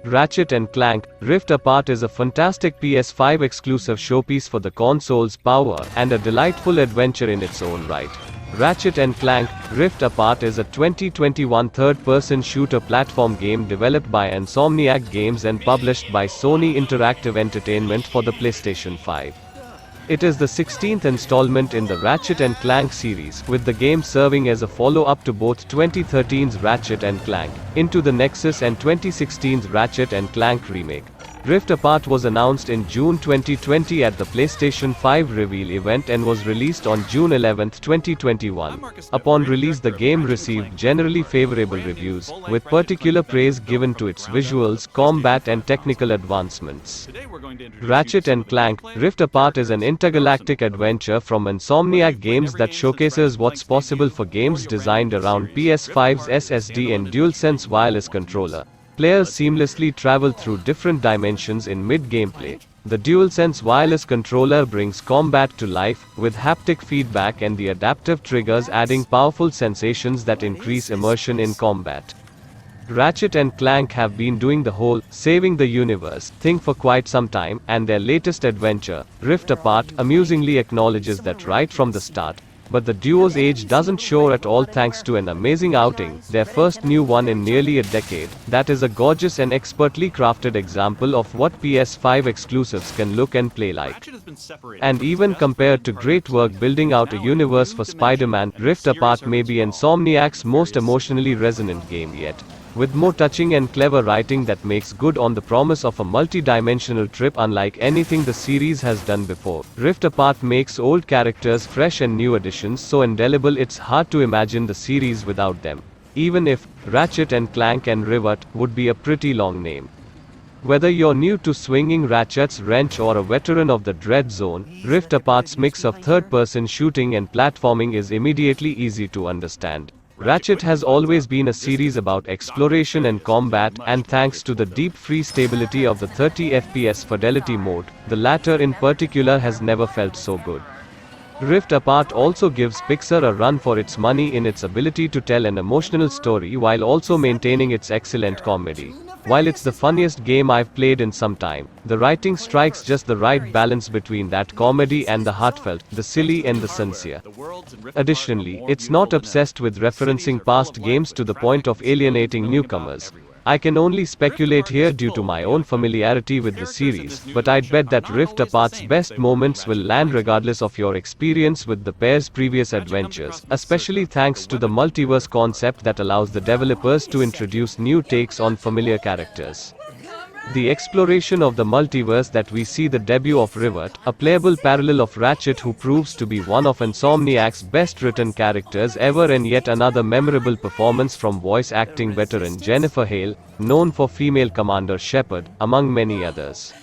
Ratchet & Clank Rift Apart is a fantastic PS5 exclusive showpiece for the console's power, and a delightful adventure in its own right. Ratchet & Clank Rift Apart is a 2021 third-person shooter platform game developed by Insomniac Games and published by Sony Interactive Entertainment for the PlayStation 5. It is the 16th installment in the Ratchet & Clank series, with the game serving as a follow-up to both 2013's Ratchet & Clank, Into the Nexus and 2016's Ratchet & Clank remake. Rift Apart was announced in June 2020 at the PlayStation 5 reveal event and was released on June 11, 2021. Upon release, the game received generally favorable reviews, with particular praise given to its visuals, combat and technical advancements. Ratchet & Clank Rift Apart is an intergalactic adventure from Insomniac Games that showcases what's possible for games designed around PS5's SSD and DualSense wireless controller. Players seamlessly travel through different dimensions in mid-gameplay. The DualSense wireless controller brings combat to life, with haptic feedback and the adaptive triggers adding powerful sensations that increase immersion in combat. Ratchet & Clank have been doing the whole saving the universe thing for quite some time, and their latest adventure, Rift Apart, amusingly acknowledges that right from the start. But the duo's age doesn't show at all thanks to an amazing outing, their first new one in nearly a decade, that is a gorgeous and expertly crafted example of what PS5 exclusives can look and play like. And even compared to great work building out a universe for Spider-Man, Rift Apart may be Insomniac's most emotionally resonant game yet. With more touching and clever writing that makes good on the promise of a multi-dimensional trip unlike anything the series has done before. Rift Apart makes old characters fresh and new additions so indelible it's hard to imagine the series without them. Even if Ratchet & Clank and Rivet would be a pretty long name. Whether you're new to swinging Ratchet's wrench or a veteran of the Dread Zone, Rift Apart's mix of third-person shooting and platforming is immediately easy to understand. Ratchet has always been a series about exploration and combat, and thanks to the deep free stability of the 30 FPS Fidelity mode, the latter in particular has never felt so good. Rift Apart also gives Pixar a run for its money in its ability to tell an emotional story while also maintaining its excellent comedy. While it's the funniest game I've played in some time, the writing strikes just the right balance between that comedy and the heartfelt, the silly and the sincere. Additionally, it's not obsessed with referencing past games to the point of alienating newcomers. I can only speculate here due to my own familiarity with the series, but I'd bet that Rift Apart's best moments will land regardless of your experience with the pair's previous adventures, especially thanks to the multiverse concept that allows the developers to introduce new takes on familiar characters. The exploration of the multiverse that we see the debut of Rivet, a playable parallel of Ratchet who proves to be one of Insomniac's best written characters ever, and yet another memorable performance from voice acting veteran Jennifer Hale, known for female Commander Shepard, among many others.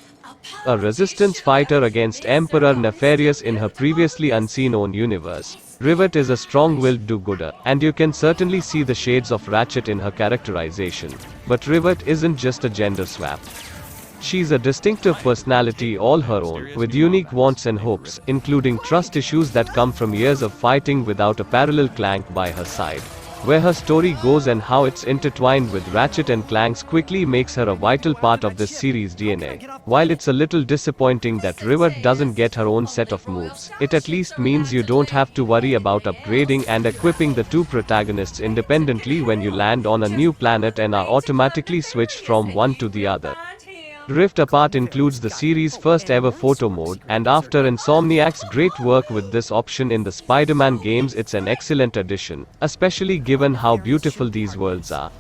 A resistance fighter against Emperor Nefarious in her previously unseen own universe, Rivet is a strong-willed do-gooder, and you can certainly see the shades of Ratchet in her characterization. But Rivet isn't just a gender swap. She's a distinctive personality all her own, with unique wants and hopes, including trust issues that come from years of fighting without a parallel Clank by her side. Where her story goes and how it's intertwined with Ratchet & Clank's quickly makes her a vital part of this series' DNA. While it's a little disappointing that Rivet doesn't get her own set of moves, it at least means you don't have to worry about upgrading and equipping the two protagonists independently when you land on a new planet and are automatically switched from one to the other. Rift Apart includes the series' first ever photo mode, and after Insomniac's great work with this option in the Spider-Man games, it's an excellent addition, especially given how beautiful these worlds are.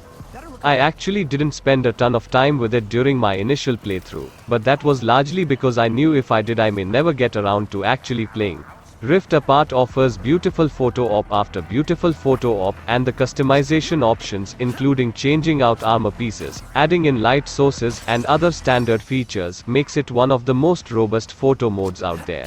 I actually didn't spend a ton of time with it during my initial playthrough, but that was largely because I knew if I did I may never get around to actually playing. Rift Apart offers beautiful photo op after beautiful photo op, and the customization options, including changing out armor pieces, adding in light sources, and other standard features, makes it one of the most robust photo modes out there.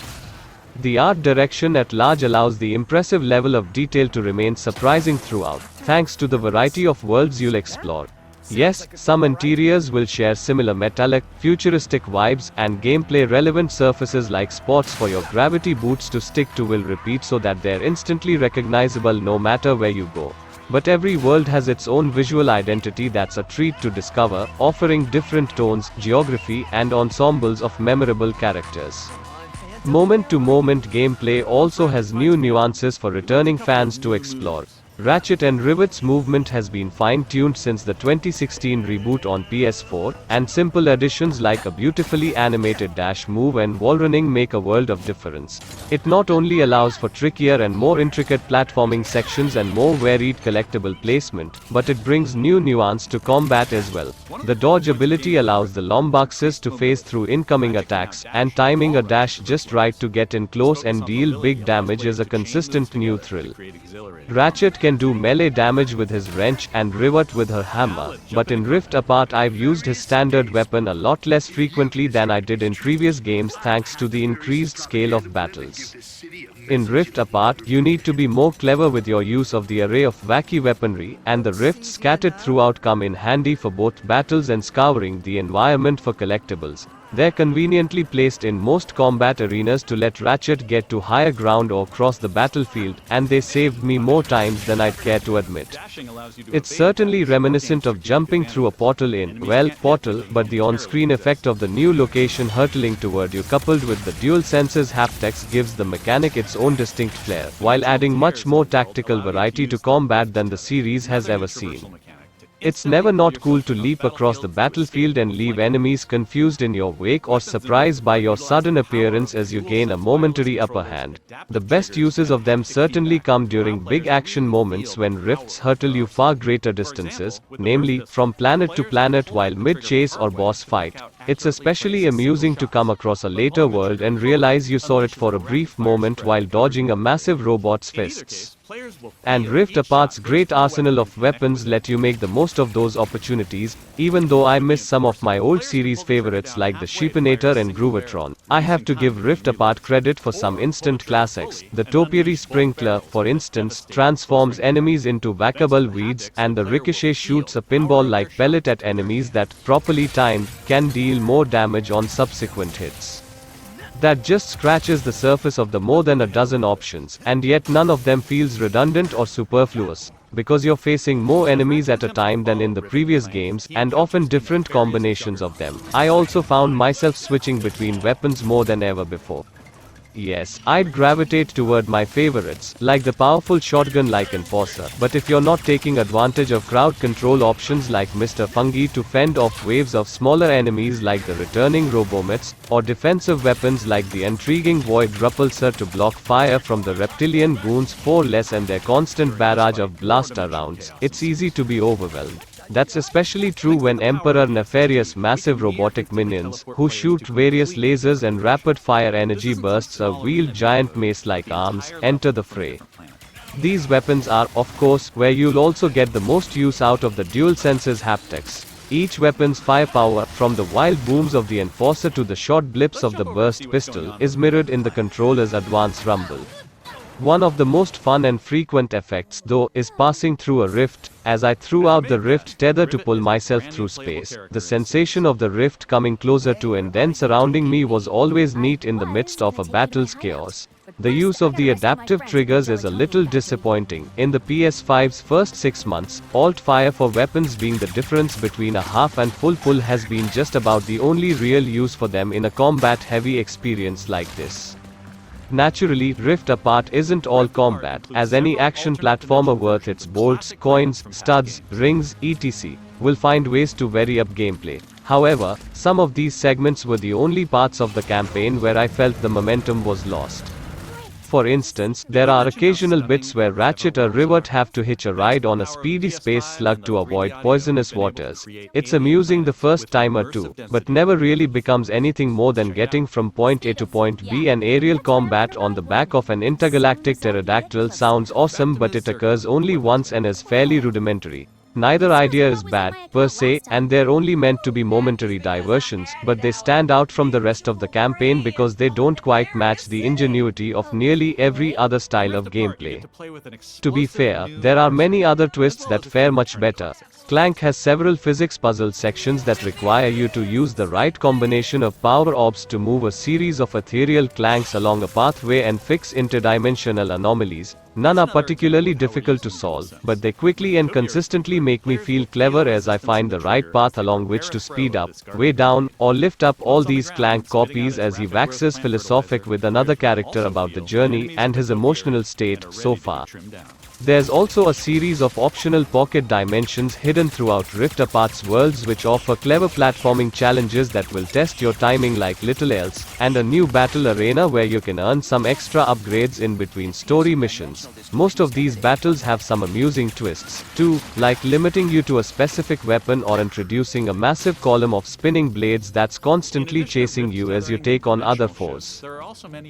The art direction at large allows the impressive level of detail to remain surprising throughout, thanks to the variety of worlds you'll explore. Yes, some interiors will share similar metallic, futuristic vibes, and gameplay-relevant surfaces like spots for your gravity boots to stick to will repeat so that they're instantly recognizable no matter where you go. But every world has its own visual identity that's a treat to discover, offering different tones, geography, and ensembles of memorable characters. Moment-to-moment gameplay also has new nuances for returning fans to explore. Ratchet and Rivet's movement has been fine-tuned since the 2016 reboot on PS4, and simple additions like a beautifully animated dash move and wallrunning make a world of difference. It not only allows for trickier and more intricate platforming sections and more varied collectible placement, but it brings new nuance to combat as well. The dodge ability allows the Lombaxes to phase through incoming attacks, and timing a dash just right to get in close and deal big damage is a consistent new thrill. Ratchet can do melee damage with his wrench and Rivet with her hammer, but in Rift Apart I've used his standard weapon a lot less frequently than I did in previous games thanks to the increased scale of battles. In Rift Apart, you need to be more clever with your use of the array of wacky weaponry, and the rifts scattered throughout come in handy for both battles and scouring the environment for collectibles. They're conveniently placed in most combat arenas to let Ratchet get to higher ground or cross the battlefield, and they saved me more times than I'd care to admit. It's certainly reminiscent of jumping through a portal in, well, Portal, but the on-screen effect of the new location hurtling toward you coupled with the DualSense's haptics gives the mechanic its own distinct flair, while adding much more tactical variety to combat than the series has ever seen. It's never not cool to leap across the battlefield and leave enemies confused in your wake or surprised by your sudden appearance as you gain a momentary upper hand. The best uses of them certainly come during big action moments when rifts hurtle you far greater distances, namely, from planet to planet while mid-chase or boss fight. It's especially amusing to come across a later world and realize you saw it for a brief moment while dodging a massive robot's fists. And Rift Apart's great arsenal of weapons let you make the most of those opportunities, even though I miss some of my old series favorites like the Sheepinator and Groovatron. I have to give Rift Apart credit for some instant classics. The Topiary Sprinkler, for instance, transforms enemies into whackable weeds, and the Ricochet shoots a pinball-like pellet at enemies that, properly timed, can deal more damage on subsequent hits. That just scratches the surface of the more than a dozen options, and yet none of them feels redundant or superfluous, because you're facing more enemies at a time than in the previous games, and often different combinations of them. I also found myself switching between weapons more than ever before. Yes, I'd gravitate toward my favorites, like the powerful shotgun-like Enforcer, but if you're not taking advantage of crowd control options like Mr. Fungi to fend off waves of smaller enemies like the returning Robomets, or defensive weapons like the intriguing Void Repulsor to block fire from the reptilian goons 4 less and their constant barrage of blaster rounds, it's easy to be overwhelmed. That's especially true when Emperor Nefarious' massive robotic minions, who shoot various lasers and rapid-fire energy bursts or wield giant mace-like arms, enter the fray. These weapons are, of course, where you'll also get the most use out of the DualSense's haptics. Each weapon's firepower, from the wild booms of the Enforcer to the short blips of the burst pistol, is mirrored in the controller's advanced rumble. One of the most fun and frequent effects, though, is passing through a rift. As I threw out the rift tether to pull myself through space, the sensation of the rift coming closer to and then surrounding me was always neat in the midst of a battle's chaos. The use of the adaptive triggers is a little disappointing. In the PS5's first 6 months, alt-fire for weapons being the difference between a half and full pull has been just about the only real use for them in a combat-heavy experience like this. Naturally, Rift Apart isn't all combat, as any action platformer worth its bolts, coins, studs, rings, etc. will find ways to vary up gameplay. However, some of these segments were the only parts of the campaign where I felt the momentum was lost. For instance, there are occasional bits where Ratchet or Rivet have to hitch a ride on a speedy space slug to avoid poisonous waters. It's amusing the first time or two, but never really becomes anything more than getting from point A to point B. An aerial combat on the back of an intergalactic pterodactyl sounds awesome, but it occurs only once and is fairly rudimentary. Neither idea is bad, per se, and they're only meant to be momentary diversions, but they stand out from the rest of the campaign because they don't quite match the ingenuity of nearly every other style of gameplay. To be fair, there are many other twists that fare much better. Clank has several physics puzzle sections that require you to use the right combination of power orbs to move a series of ethereal clanks along a pathway and fix interdimensional anomalies, None are particularly difficult to solve, but they quickly and consistently make me feel clever as I find the right path along which to speed up, way down, or lift up all these Clank copies as he waxes philosophic with another character about the journey and his emotional state so far. There's also a series of optional pocket dimensions hidden throughout Rift Apart's worlds which offer clever platforming challenges that will test your timing like little else, and a new battle arena where you can earn some extra upgrades in between story missions. Most of these battles have some amusing twists, too, like limiting you to a specific weapon or introducing a massive column of spinning blades that's constantly chasing you as you take on other foes.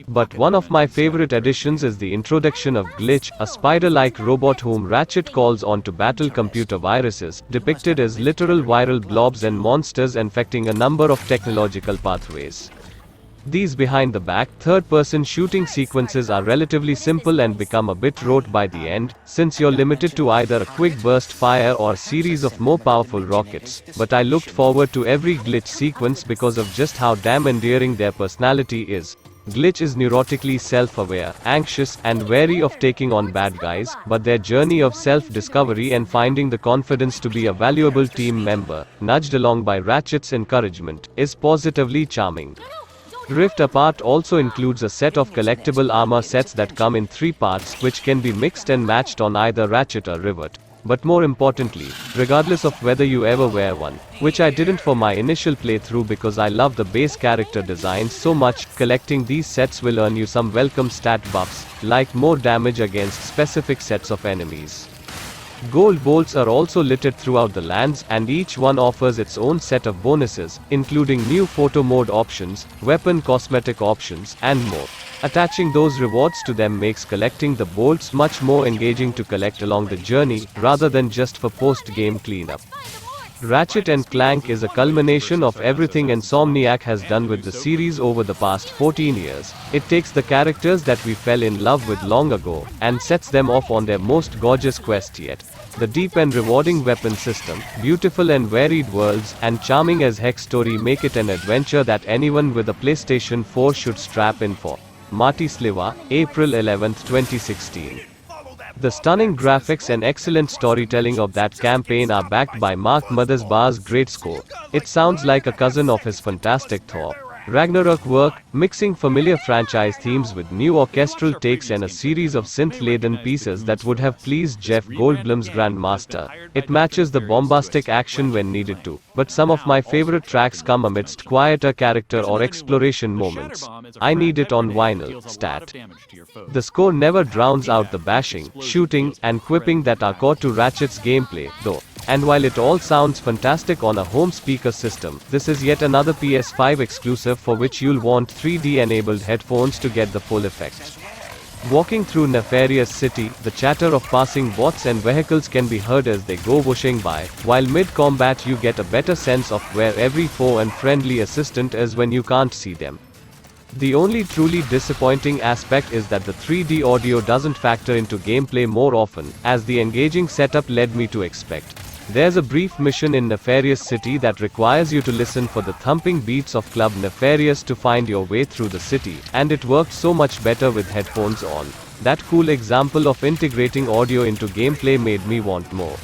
But one of my favorite additions is the introduction of Glitch, a spider-like robot whom Ratchet calls on to battle computer viruses, depicted as literal viral blobs and monsters infecting a number of technological pathways. These behind-the-back, third-person shooting sequences are relatively simple and become a bit rote by the end, since you're limited to either a quick burst fire or a series of more powerful rockets, but I looked forward to every Glitch sequence because of just how damn endearing their personality is. Glitch is neurotically self-aware, anxious, and wary of taking on bad guys, but their journey of self-discovery and finding the confidence to be a valuable team member, nudged along by Ratchet's encouragement, is positively charming. Rift Apart also includes a set of collectible armor sets that come in 3 parts, which can be mixed and matched on either Ratchet or Rivet. But more importantly, regardless of whether you ever wear one, which I didn't for my initial playthrough because I love the base character designs so much, collecting these sets will earn you some welcome stat buffs, like more damage against specific sets of enemies. Gold bolts are also littered throughout the lands, and each one offers its own set of bonuses, including new photo mode options, weapon cosmetic options, and more. Attaching those rewards to them makes collecting the bolts much more engaging to collect along the journey, rather than just for post-game cleanup. Ratchet & Clank is a culmination of everything Insomniac has done with the series over the past 14 years. It takes the characters that we fell in love with long ago, and sets them off on their most gorgeous quest yet. The deep and rewarding weapon system, beautiful and varied worlds, and charming as heck story make it an adventure that anyone with a PlayStation 4 should strap in for. Marty Sliwa, April 11, 2016. The stunning graphics and excellent storytelling of that campaign are backed by Mark Mothersbaugher's great score. It sounds like a cousin of his fantastic Thor Ragnarok work, mixing familiar franchise themes with new orchestral takes and a series of synth-laden pieces that would have pleased Jeff Goldblum's Grandmaster. It matches the bombastic action when needed to, but some of my favorite tracks come amidst quieter character or exploration moments. I need it on vinyl, stat. The score never drowns out the bashing, shooting, and quipping that are core to Ratchet's gameplay, though. And while it all sounds fantastic on a home speaker system, this is yet another PS5 exclusive for which you'll want 3D-enabled headphones to get the full effect. Walking through Nefarious City, the chatter of passing bots and vehicles can be heard as they go whooshing by, while mid-combat you get a better sense of where every foe and friendly assistant is when you can't see them. The only truly disappointing aspect is that the 3D audio doesn't factor into gameplay more often, as the engaging setup led me to expect. There's a brief mission in Nefarious City that requires you to listen for the thumping beats of Club Nefarious to find your way through the city, and it worked so much better with headphones on. That cool example of integrating audio into gameplay made me want more.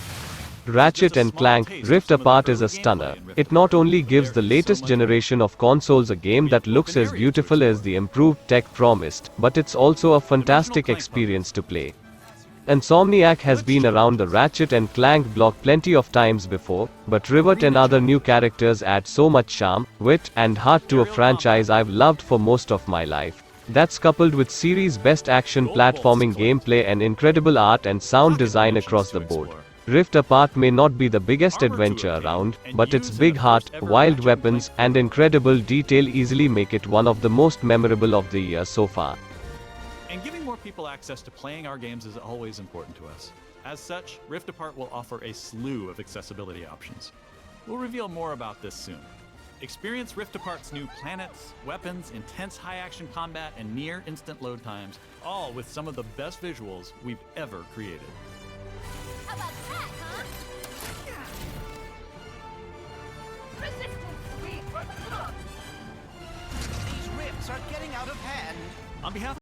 Ratchet & Clank Rift Apart is a stunner. It not only gives the latest generation of consoles a game that looks as beautiful as the improved tech promised, but it's also a fantastic experience to play. Insomniac has been around the Ratchet & Clank block plenty of times before, but Rivet and other new characters add so much charm, wit, and heart to a franchise I've loved for most of my life. That's coupled with series' best action platforming gameplay and incredible art and sound design across the board. Rift Apart may not be the biggest adventure around, but its big heart, wild weapons, and incredible detail easily make it one of the most memorable of the year so far. And giving more people access to playing our games is always important to us. As such, Rift Apart will offer a slew of accessibility options. We'll reveal more about this soon. Experience Rift Apart's new planets, weapons, intense high-action combat, and near-instant load times, all with some of the best visuals we've ever created. How about that, huh? Resistance! These rifts are getting out of hand. On behalf